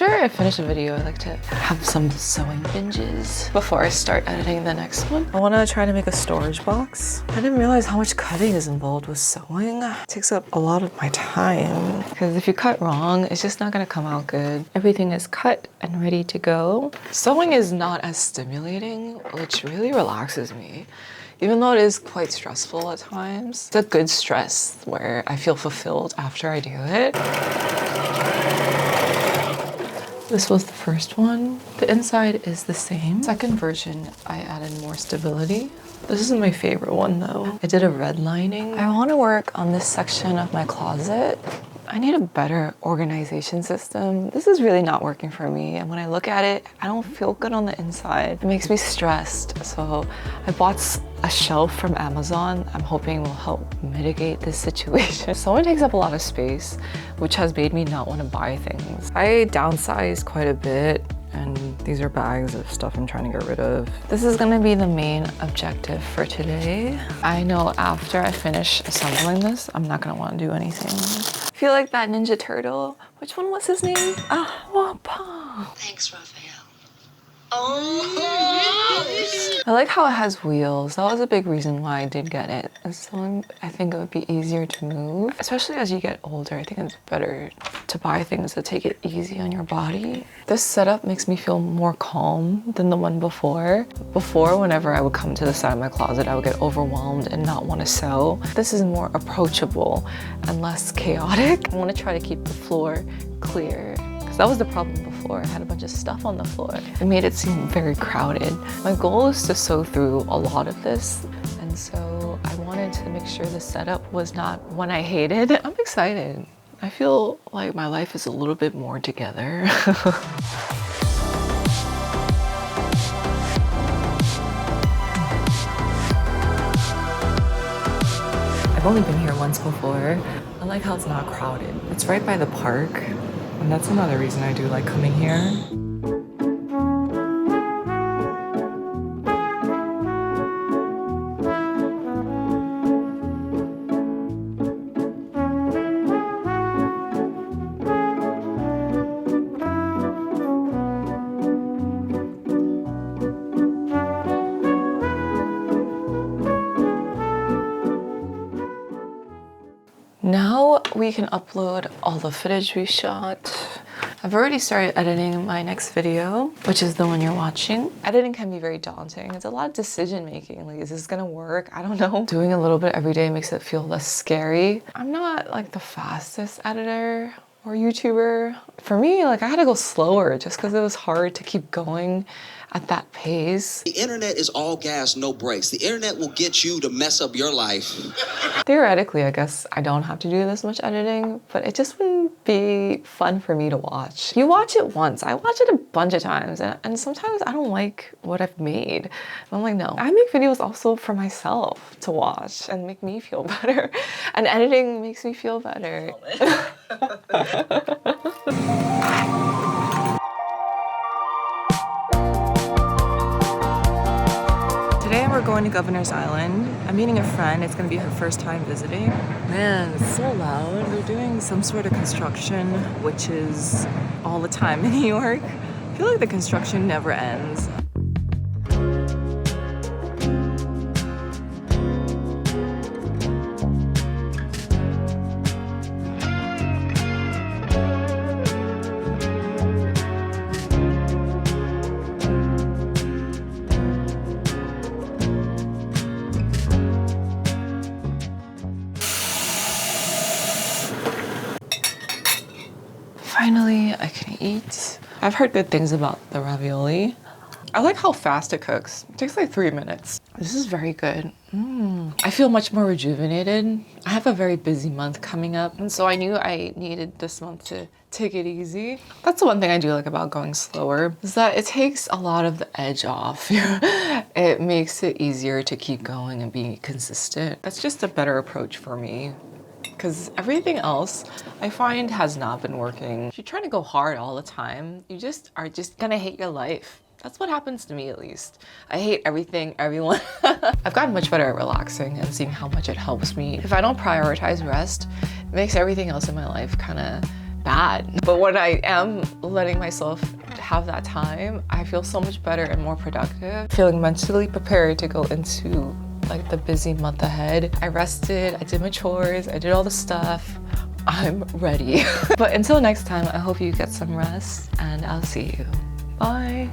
After I finish a video, I like to have some sewing binges before I start editing the next one. I want to try to make a storage box. I didn't realize how much cutting is involved with sewing. It takes up a lot of my time because if you cut wrong, it's just not going to come out good. Everything is cut and ready to go. Sewing is not as stimulating, which really relaxes me. Even though it is quite stressful at times, it's a good stress where I feel fulfilled after I do it. This was the first one. The inside is the same. Second version, I added more stability. This is my favorite one though. I did a red lining. I want to work on this section of my closet. I need a better organization system. This is really not working for me. And when I look at it, I don't feel good on the inside. It makes me stressed. So I bought a shelf from Amazon. I'm hoping will help mitigate this situation. Sewing takes up a lot of space, which has made me not want to buy things. I downsized quite a bit, and these are bags of stuff I'm trying to get rid of. This is gonna be the main objective for today. I know after I finish assembling this, I'm not gonna want to do anything. I feel like that Ninja Turtle. Which one was his name? Wappa. Thanks, Raphael. I like how it has wheels. That was a big reason why I did get it. So I think it would be easier to move. Especially as you get older, I think it's better to buy things that take it easy on your body. This setup makes me feel more calm than the one before. Before, whenever I would come to the side of my closet, I would get overwhelmed and not want to sew. This is more approachable and less chaotic. I want to try to keep the floor clear. That was the problem before. I had a bunch of stuff on the floor. It made it seem very crowded. My goal is to sew through a lot of this. And so I wanted to make sure the setup was not one I hated. I'm excited. I feel like my life is a little bit more together. I've only been here once before. I like how it's not crowded. It's right by the park. And that's another reason I do like coming here. Now we can upload all the footage we shot. I've already started editing my next video, which is the one you're watching. Editing can be very daunting. It's a lot of decision making. Like, is this gonna work? I don't know. Doing a little bit every day makes it feel less scary. I'm not like the fastest editor or YouTuber. For me, like I had to go slower just because it was hard to keep going at that pace. The internet is all gas, no brakes. The internet will get you to mess up your life. Theoretically, I guess I don't have to do this much editing, but it just wouldn't be fun for me to watch. You watch it once. I watch it a bunch of times, and sometimes I don't like what I've made. And I'm like, no. I make videos also for myself to watch and make me feel better. And editing makes me feel better. Today we're going to Governor's Island. I'm meeting a friend. It's gonna be her first time visiting. Man, it's so loud. They're doing some sort of construction, which is all the time in New York. I feel like the construction never ends. Finally, I can eat. I've heard good things about the ravioli. I like how fast it cooks. It takes like 3 minutes. This is very good. I feel much more rejuvenated. I have a very busy month coming up, and so I knew I needed this month to take it easy. That's the one thing I do like about going slower, is that it takes a lot of the edge off. It makes it easier to keep going and be consistent. That's just a better approach for me. Because everything else I find has not been working. If you're trying to go hard all the time, you just are just gonna hate your life. That's what happens to me, at least. I hate everything, everyone. I've gotten much better at relaxing and seeing how much it helps me. If I don't prioritize rest, it makes everything else in my life kind of bad. But when I am letting myself have that time, I feel so much better and more productive. Feeling mentally prepared to go into like the busy month ahead. I rested, I did my chores, I did all the stuff. I'm ready. But until next time, I hope you get some rest and I'll see you. Bye.